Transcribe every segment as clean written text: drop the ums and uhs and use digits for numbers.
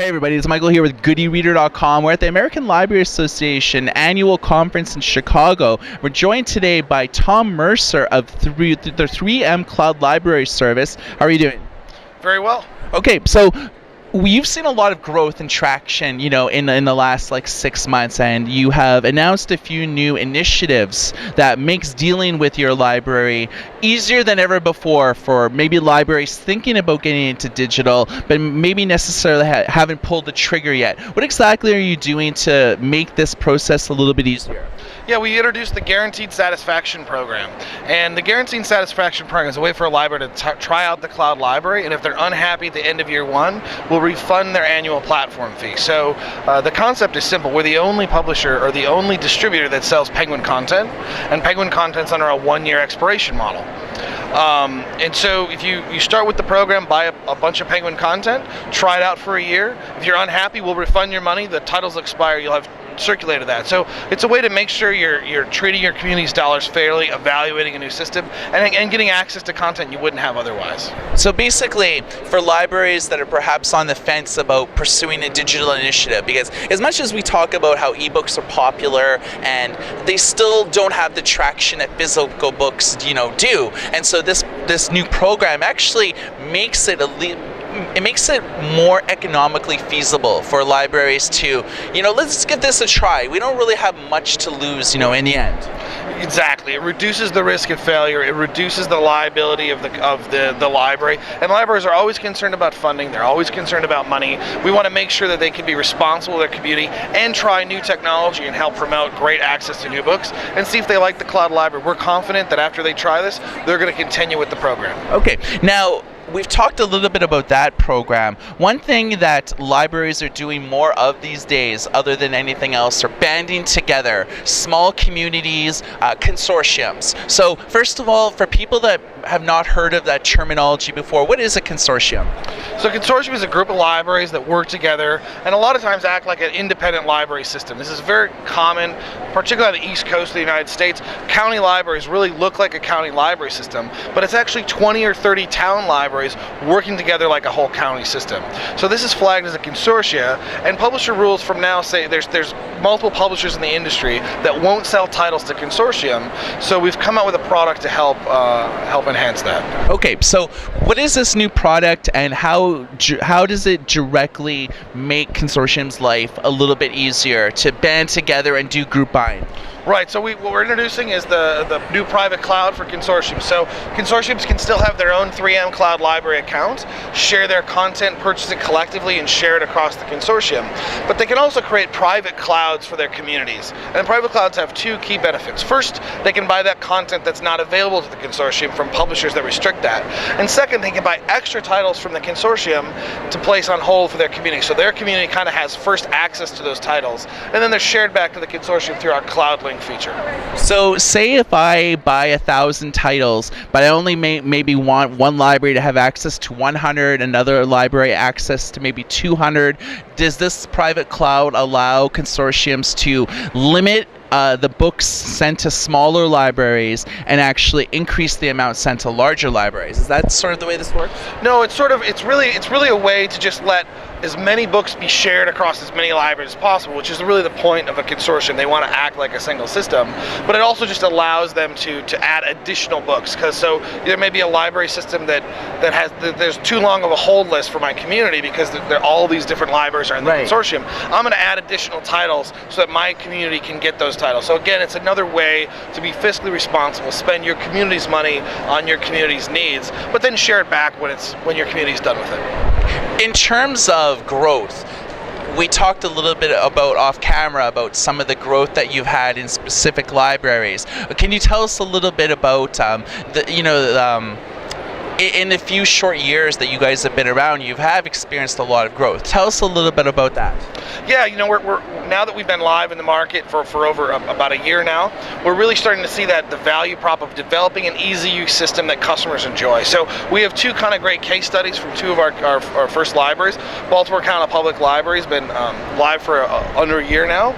Hey everybody, it's Michael here with GoodyReader.com. We're at the American Library Association annual conference in Chicago. We're joined today by Tom Mercer of the 3M Cloud Library Service. How are you doing? Very well. Okay, so you've seen a lot of growth and traction, in the last 6 months, and you have announced a few new initiatives that makes dealing with your library easier than ever before for maybe libraries thinking about getting into digital, but maybe necessarily haven't pulled the trigger yet. What exactly are you doing to make this process a little bit easier? Yeah, we introduced the Guaranteed Satisfaction Program. And the Guaranteed Satisfaction Program is a way for a library to try out the cloud library, and if they're unhappy at the end of year one, we'll refund their annual platform fee. So the concept is simple. We're the only publisher or the only distributor that sells Penguin content, and Penguin content's under a one-year expiration model. And so if you start with the program, buy a bunch of Penguin content, try it out for a year. If you're unhappy, we'll refund your money. The titles expire, you'll have circulated that. So it's a way to make sure you're treating your community's dollars fairly, evaluating a new system, and getting access to content you wouldn't have otherwise. So basically, for libraries that are perhaps on the fence about pursuing a digital initiative, because as much as we talk about how ebooks are popular and they still don't have the traction that physical books do, and so this new program actually makes it more economically feasible for libraries to, let's give this a try. We don't really have much to lose, in the end. Exactly. It reduces the risk of failure. It reduces the liability of the library. And libraries are always concerned about funding. They're always concerned about money. We want to make sure that they can be responsible to their community and try new technology and help promote great access to new books and see if they like the cloud library. We're confident that after they try this, they're going to continue with the program. Okay. Now, we've talked a little bit about that program. One thing that libraries are doing more of these days, other than anything else, are banding together small communities, consortiums. So first of all, for people that have not heard of that terminology before, what is a consortium? So a consortium is a group of libraries that work together and a lot of times act like an independent library system. This is very common, particularly on the East Coast of the United States. County libraries really look like a county library system, but it's actually 20 or 30 town libraries working together like a whole county system. So this is flagged as a consortia, and publisher rules from now say there's multiple publishers in the industry that won't sell titles to consortium, so we've come out with a product to help enhance that. Okay, so what is this new product, and how does it directly make consortiums' life a little bit easier to band together and do group buying? Right, so what we're introducing is the new private cloud for consortiums. So consortiums can still have their own 3M Cloud Library account, share their content, purchase it collectively, and share it across the consortium. But they can also create private clouds for their communities. And private clouds have two key benefits. First, they can buy that content that's not available to the consortium from publishers that restrict that. And second, they can buy extra titles from the consortium to place on hold for their community. So their community kind of has first access to those titles, and then they're shared back to the consortium through our cloud link feature. So say if I buy 1,000 titles, but I only maybe want one library to have access to 100, another library access to maybe 200, does this private cloud allow consortiums to limit the books sent to smaller libraries and actually increase the amount sent to larger libraries? Is that sort of the way this works? No, it's really a way to just let as many books be shared across as many libraries as possible, which is really the point of a consortium. They want to act like a single system, but it also just allows them to add additional books. Because so there may be a library system there's too long of a hold list for my community because all these different libraries are in the consortium. I'm going to add additional titles so that my community can get those titles. So again, it's another way to be fiscally responsible, spend your community's money on your community's needs, but then share it back when your community's done with it. In terms of growth, we talked a little bit about off camera about some of the growth that you've had in specific libraries. Can you tell us a little bit about in the few short years that you guys have been around, you have experienced a lot of growth. Tell us a little bit about that. Yeah, we're now that we've been live in the market for over about a year now, we're really starting to see that the value prop of developing an easy use system that customers enjoy. So we have two kind of great case studies from two of our first libraries. Baltimore County Public Library has been live for under a year now.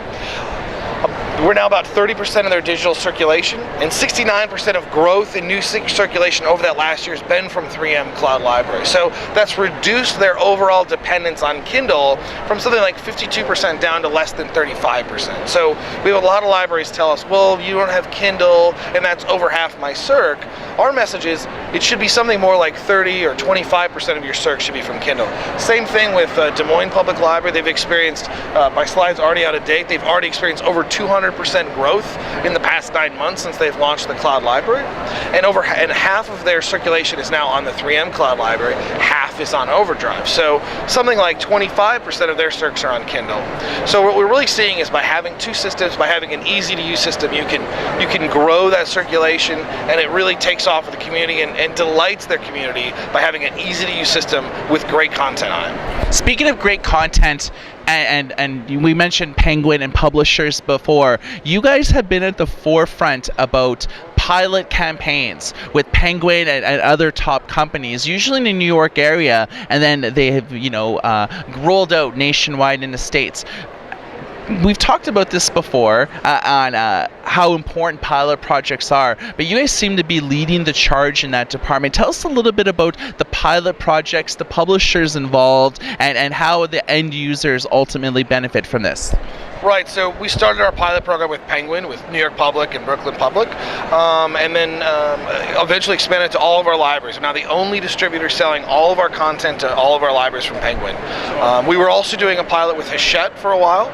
We're now about 30% of their digital circulation, and 69% of growth in new circulation over that last year has been from 3M Cloud Library. So that's reduced their overall dependence on Kindle from something like 52% down to less than 35%. So we have a lot of libraries tell us, well, you don't have Kindle, and that's over half my circ. Our message is it should be something more like 30 or 25% of your circ should be from Kindle. Same thing with Des Moines Public Library. They've experienced, my slide's already out of date, they've already experienced over 200% growth in the past 9 months since they've launched the Cloud Library. And half of their circulation is now on the 3M Cloud Library, half is on Overdrive. So something like 25% of their circs are on Kindle. So what we're really seeing is by having two systems, by having an easy to use system, you can grow that circulation, and it really takes off with the community and delights their community by having an easy to use system with great content on it. Speaking of great content, and we mentioned Penguin and publishers before, you guys have been at the forefront about pilot campaigns with Penguin and other top companies, usually in the New York area, and then they have rolled out nationwide in the States. We've talked about this before on how important pilot projects are, but you guys seem to be leading the charge in that department. Tell us a little bit about the pilot projects, the publishers involved, and how the end users ultimately benefit from this. Right, so we started our pilot program with Penguin, with New York Public and Brooklyn Public, and then eventually expanded to all of our libraries. We're now the only distributor selling all of our content to all of our libraries from Penguin. We were also doing a pilot with Hachette for a while.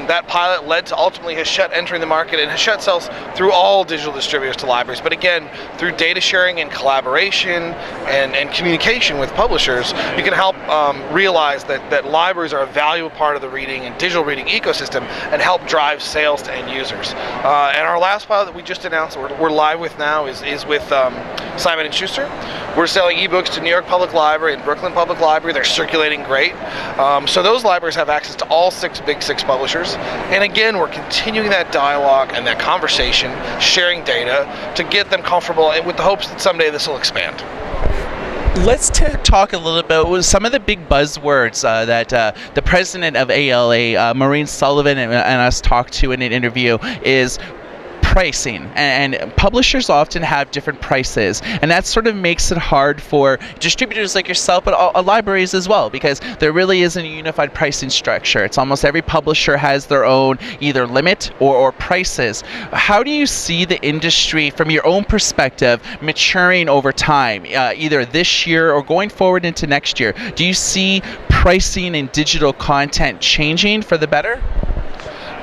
That pilot led to ultimately Hachette entering the market, and Hachette sells through all digital distributors to libraries, but again, through data sharing and collaboration and communication with publishers, you can help realize that libraries are a valuable part of the reading and digital reading ecosystem and help drive sales to end users. And our last pilot that we just announced, we're live with now, is with Simon & Schuster. We're selling ebooks to New York Public Library and Brooklyn Public Library. They're circulating great. So those libraries have access to all big six publishers. And again, we're continuing that dialogue and that conversation, sharing data to get them comfortable with the hopes that someday this will expand. Let's talk a little bit about some of the big buzzwords that the president of ALA, Maureen Sullivan, and us talked to in an interview is pricing, and publishers often have different prices, and that sort of makes it hard for distributors like yourself, but libraries as well, because there really isn't a unified pricing structure. It's almost every publisher has their own either limit or prices. How do you see the industry from your own perspective maturing over time, either this year or going forward into next year? Do you see pricing and digital content changing for the better?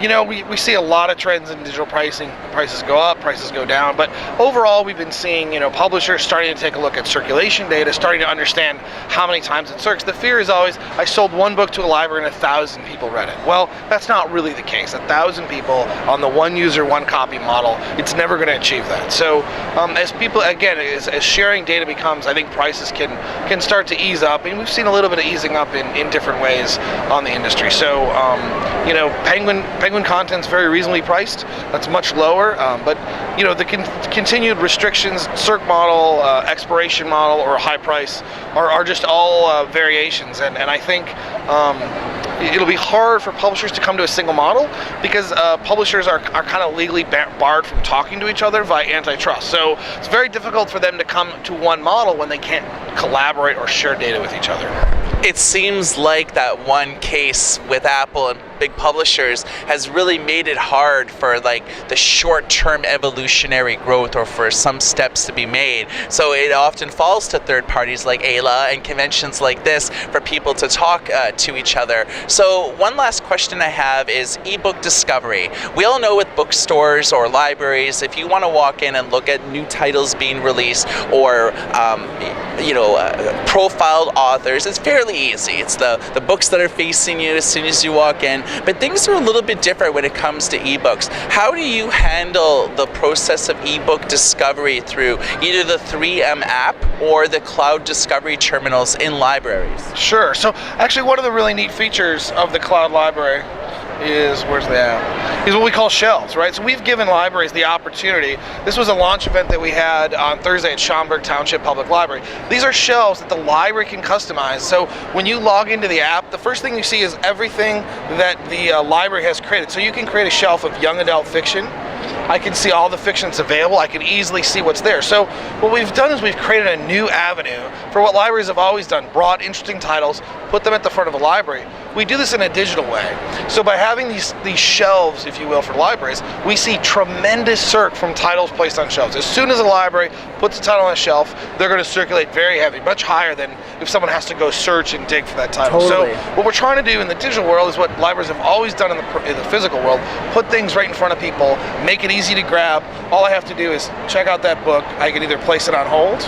You know, we see a lot of trends in digital pricing. Prices go up, prices go down, but overall we've been seeing, publishers starting to take a look at circulation data, starting to understand how many times it circs. The fear is always, I sold one book to a library and 1,000 people read it. Well, that's not really the case. 1,000 people on the one user, one copy model, it's never going to achieve that. So as people, again, as sharing data becomes, I think prices can start to ease up, and we've seen a little bit of easing up in different ways on the industry. So, Penguin content's very reasonably priced. That's much lower, but the continued restrictions, circ model, expiration model, or a high price are just all variations, and I think it'll be hard for publishers to come to a single model because publishers are kind of legally barred from talking to each other via antitrust. So it's very difficult for them to come to one model when they can't collaborate or share data with each other. It seems like that one case with Apple and big publishers has really made it hard for the short-term evolutionary growth or for some steps to be made. So it often falls to third parties like ALA and conventions like this for people to talk to each other. So one last question I have is ebook discovery. We all know with bookstores or libraries, if you want to walk in and look at new titles being released or profiled authors, it's fairly easy. It's the books that are facing you as soon as you walk in. But things are a little bit different when it comes to ebooks. How do you handle the process of ebook discovery through either the 3M app or the cloud discovery terminals in libraries? Sure. So actually one of the really neat features of the cloud library is, where's the app? Is what we call shelves, right? So we've given libraries the opportunity. This was a launch event that we had on Thursday at Schaumburg Township Public Library. These are shelves that the library can customize. So when you log into the app, the first thing you see is everything that the library has created. So you can create a shelf of young adult fiction. I can see all the fiction that's available. I can easily see what's there. So what we've done is we've created a new avenue for what libraries have always done. Brought interesting titles, put them at the front of a library. We do this in a digital way. So by having these shelves, if you will, for libraries, we see tremendous circ from titles placed on shelves. As soon as a library puts a title on a shelf, they're going to circulate very heavy, much higher than if someone has to go search and dig for that title. Totally. So what we're trying to do in the digital world is what libraries have always done in the physical world: put things right in front of people, make it easy to grab. All I have to do is check out that book. I can either place it on hold,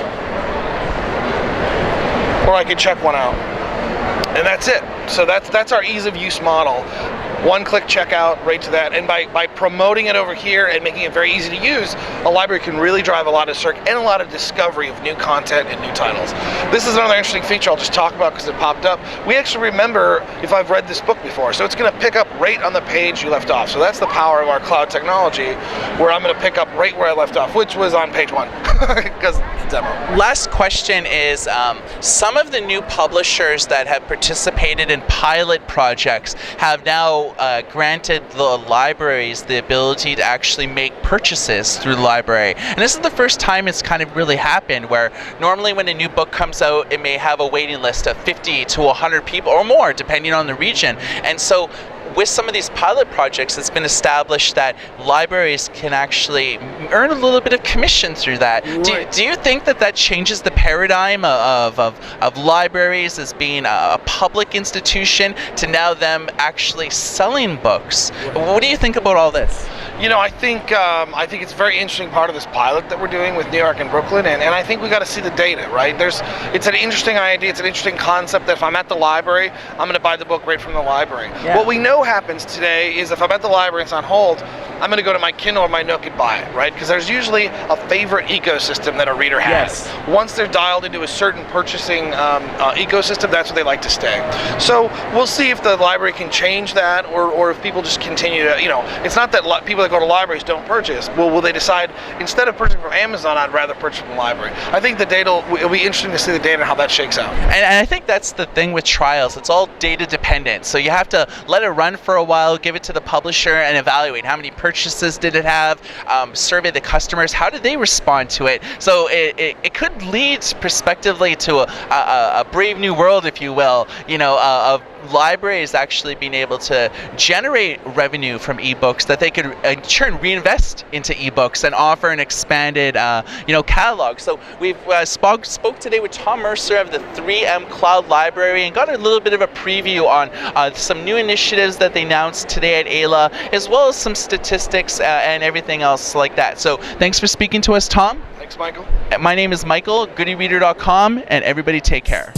or I can check one out. And that's it. So that's our ease of use model. One-click checkout right to that, and by promoting it over here and making it very easy to use, a library can really drive a lot of search and a lot of discovery of new content and new titles. This is another interesting feature I'll just talk about because it popped up. We actually remember if I've read this book before, so it's going to pick up right on the page you left off. So that's the power of our cloud technology, where I'm going to pick up right where I left off, which was on page 1, because it's a demo. Last question is, some of the new publishers that have participated in pilot projects have now granted the libraries the ability to actually make purchases through the library. And this is the first time it's kind of really happened, where normally when a new book comes out, it may have a waiting list of 50 to 100 people or more, depending on the region. And so with some of these pilot projects, it's been established that libraries can actually earn a little bit of commission through that. Right. Do you think that changes the paradigm of libraries as being a public institution to now them actually selling books? What do you think about all this? You know, I think it's a very interesting part of this pilot that we're doing with New York and Brooklyn, and I think we got to see the data, right? It's an interesting idea, it's an interesting concept that if I'm at the library, I'm going to buy the book right from the library. Yeah. What we know happens today is if I'm at the library and it's on hold, I'm going to go to my Kindle or my Nook and buy it, right? Because there's usually a favorite ecosystem that a reader has. Yes. Once they're dialed into a certain purchasing ecosystem, that's where they like to stay. So we'll see if the library can change that, or if people just continue to, it's not that people that go to libraries don't purchase. Well, will they decide, instead of purchasing from Amazon, I'd rather purchase from the library? I think the data, it'll be interesting to see the data and how that shakes out. And I think that's the thing with trials. It's all data dependent. So you have to let it run for a while, give it to the publisher, and evaluate how many purchases did it have, survey the customers, how did they respond to it. So it could lead prospectively to a brave new world, if you will, of libraries actually being able to generate revenue from ebooks that they could in turn reinvest into ebooks and offer an expanded catalog. So we've spoke today with Tom Mercer of the 3M Cloud Library and got a little bit of a preview on some new initiatives that they announced today at AILA, as well as some statistics and everything else like that. So thanks for speaking to us, Tom. Thanks, Michael. My name is Michael, goodyreader.com, and everybody take care.